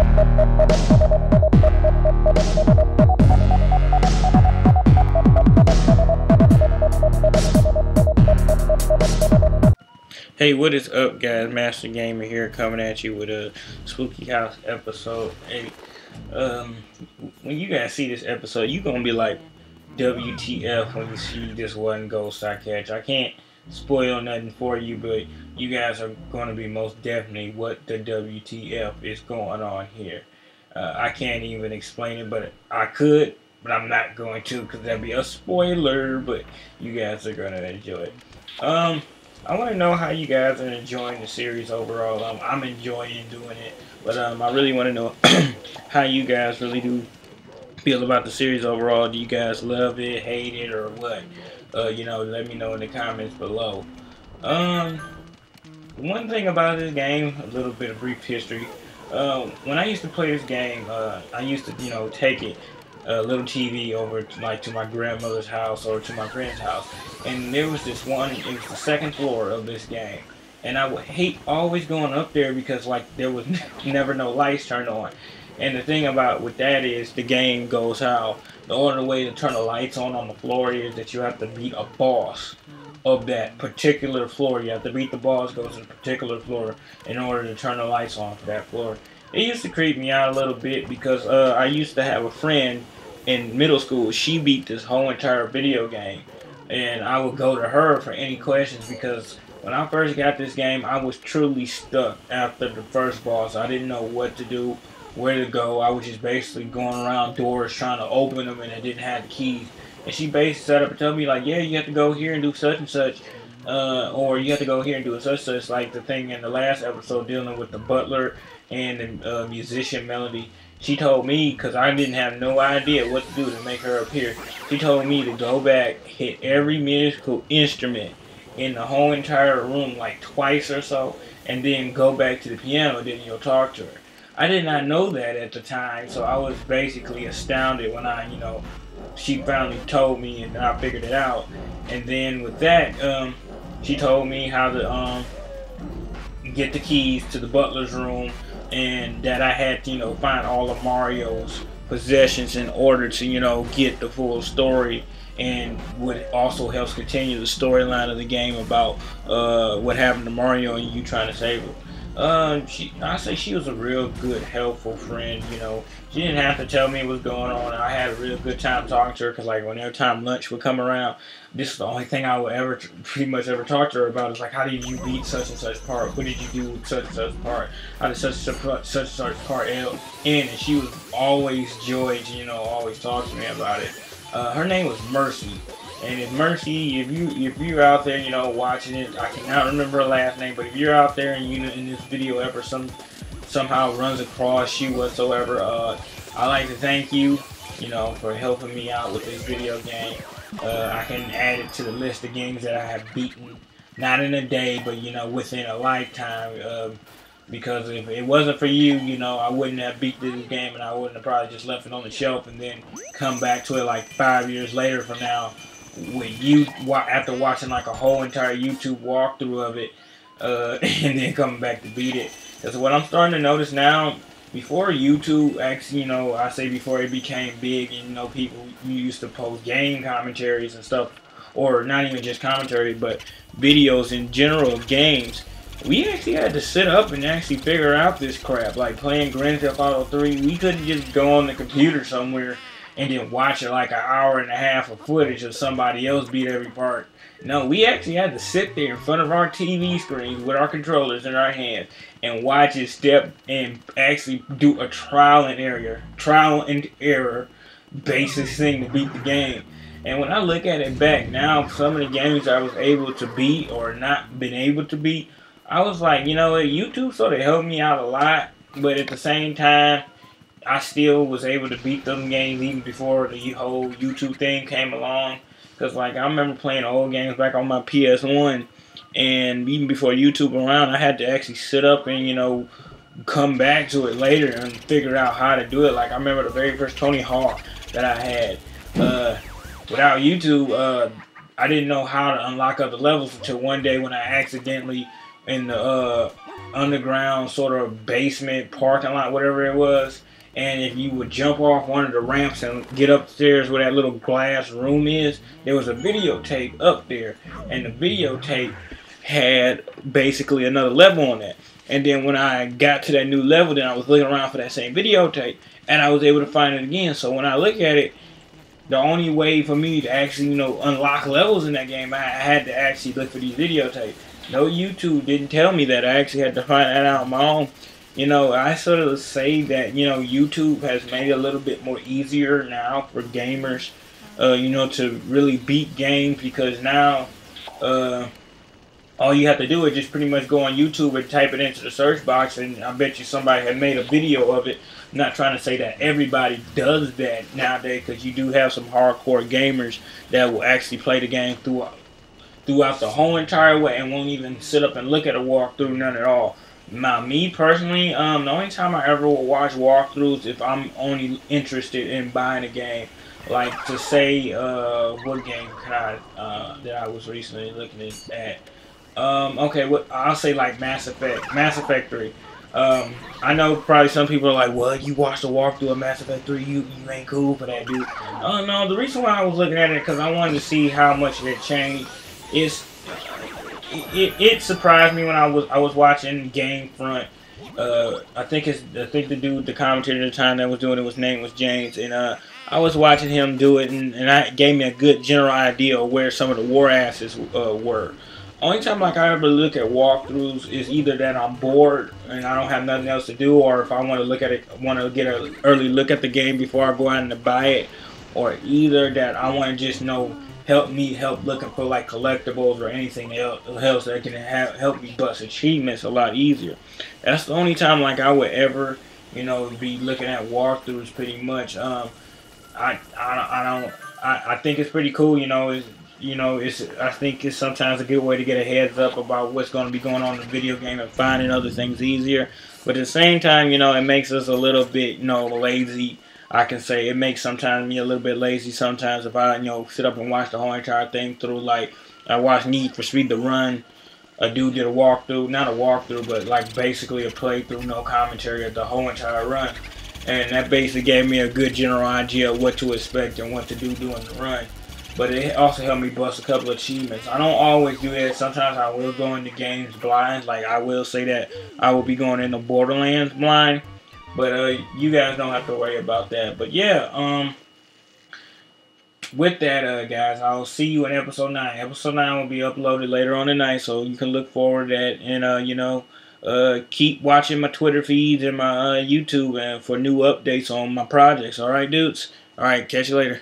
Hey, what is up, guys? Master Gamer here, coming at you with a Spooky House episode 8. When you guys see this episode, you gonna be like, WTF when you see this one ghost I catch. I can't spoil nothing for you, but you guys are gonna be most definitely what the WTF is going on here. I can't even explain it, but I could, but I'm not going to because that'd be a spoiler, but you guys are gonna enjoy it. I want to know how you guys are enjoying the series overall. I'm enjoying doing it, but I really want to know how you guys really do feel about the series overall. Do you guys love it, hate it, or what? Let me know in the comments below. One thing about this game, a little bit of brief history. When I used to play this game, I used to, take it a little TV over to my grandmother's house or to my friend's house, and there was this one. It was the second floor of this game, and I would hate always going up there because there was never no lights turned on. And the thing about with that is the game goes how the only way to turn the lights on the floor is that you have to beat a boss of that particular floor. You have to beat the boss, goes to the particular floor in order to turn the lights on for that floor. It used to creep me out a little bit because I used to have a friend in middle school. She beat this whole entire video game, and I would go to her for any questions because when I first got this game, I was truly stuck after the first boss. I didn't know what to do, where to go. I was just basically going around doors trying to open them, and I didn't have the keys. And she basically set up and told me like, yeah, you have to go here and do such and such, or you have to go here and do such and such. Like the thing in the last episode dealing with the butler and the musician Melody. She told me, because I didn't have no idea what to do to make her appear, she told me to go back, hit every musical instrument in the whole entire room like twice or so, and then go back to the piano, and then you'll talk to her. I did not know that at the time, so I was basically astounded when she finally told me and I figured it out. And then with that, she told me how to get the keys to the butler's room, and that I had to, find all of Mario's possessions in order to, get the full story, and what also helps continue the storyline of the game about what happened to Mario and you trying to save him. I say she was a real good, helpful friend. She didn't have to tell me what's going on. I had a real good time talking to her because, whenever time lunch would come around, this is the only thing I would ever, pretty much ever talk to her about. Is like, how did you beat such and such part? What did you do with such and such part? How did such and such part end? And she was always joy to, always talk to me about it. Her name was Mercy. And if Mercy, if you're out there, watching it, I cannot remember her last name, but if you're out there and in this video ever somehow runs across you whatsoever, I like to thank you, for helping me out with this video game. I can add it to the list of games that I have beaten, not in a day, but within a lifetime. Because if it wasn't for you, I wouldn't have beat this game, and I wouldn't have probably just left it on the shelf and then come back to it like 5 years later from now. After watching like a whole entire YouTube walkthrough of it, and then coming back to beat it. Because what I'm starting to notice now, before YouTube actually, I say before it became big, and people used to post game commentaries and stuff, or not even just commentary, but videos in general of games. We actually had to sit up and actually figure out this crap. Like playing Grand Theft Auto 3, we couldn't just go on the computer somewhere and then watch it like an hour and a half of footage of somebody else beat every part. No, we actually had to sit there in front of our TV screens with our controllers in our hands and watch it step and actually do a trial and error basis thing to beat the game. And when I look at it back now, some of the games I was able to beat or not been able to beat, I was like, YouTube sort of helped me out a lot, but at the same time, I still was able to beat them games even before the whole YouTube thing came along. Because, I remember playing old games back on my PS1, and even before YouTube around, I had to actually sit up and, come back to it later and figure out how to do it. Like, I remember the very first Tony Hawk that I had. Without YouTube, I didn't know how to unlock other levels until one day when I accidentally, in the underground sort of basement parking lot, whatever it was. And if you would jump off one of the ramps and get upstairs where that little glass room is, there was a videotape up there, and the videotape had basically another level on that. And then when I got to that new level, then I was looking around for that same videotape, and I was able to find it again. So when I look at it, the only way for me to actually, unlock levels in that game, I had to actually look for these videotapes. No, YouTube didn't tell me that. I actually had to find that out on my own. I sort of say that, YouTube has made it a little bit more easier now for gamers, to really beat games, because now, all you have to do is just pretty much go on YouTube and type it into the search box, and I bet you somebody had made a video of it. I'm not trying to say that everybody does that nowadays, because you do have some hardcore gamers that will actually play the game throughout the whole entire way and won't even sit up and look at a walkthrough, none at all. Now, me personally, the only time I ever will watch walkthroughs if I'm only interested in buying a game. Like, to say, what game can that I was recently looking at. Okay, I'll say like Mass Effect 3. I know probably some people are like, "What? You watched a walkthrough of Mass Effect 3? You ain't cool for that, dude." No. The reason why I was looking at it because I wanted to see how much it had changed. It surprised me when I was watching Gamefront. I think the dude, the commentator at the time that was doing it, his name was James, and I was watching him do it, and that gave me a good general idea of where some of the war asses were. Only time like I ever look at walkthroughs is either that I'm bored and I don't have nothing else to do, or if I want to look at it, want to get an early look at the game before I go out and buy it, or either that I want to just help looking for like collectibles or anything else that can help me bust achievements a lot easier. That's the only time like I would ever be looking at walkthroughs pretty much. I think it's pretty cool. I think it's sometimes a good way to get a heads up about what's going to be going on in the video game and finding other things easier. But at the same time, it makes us a little bit, lazy. I can say it makes sometimes me a little bit lazy sometimes if I, sit up and watch the whole entire thing through. Like, I watched Need for Speed The Run. A dude did a walkthrough, not a walkthrough, but like basically a playthrough, no commentary of the whole entire run. And that basically gave me a good general idea of what to expect and what to do during the run. But it also helped me bust a couple of achievements. I don't always do that. Sometimes I will go into games blind. Like, I will say that I will be going into Borderlands blind. But you guys don't have to worry about that. But yeah, with that, guys, I'll see you in episode 9. Episode 9 will be uploaded later on tonight, so you can look forward to that. And, keep watching my Twitter feeds and my YouTube for new updates on my projects. All right, dudes? All right, catch you later.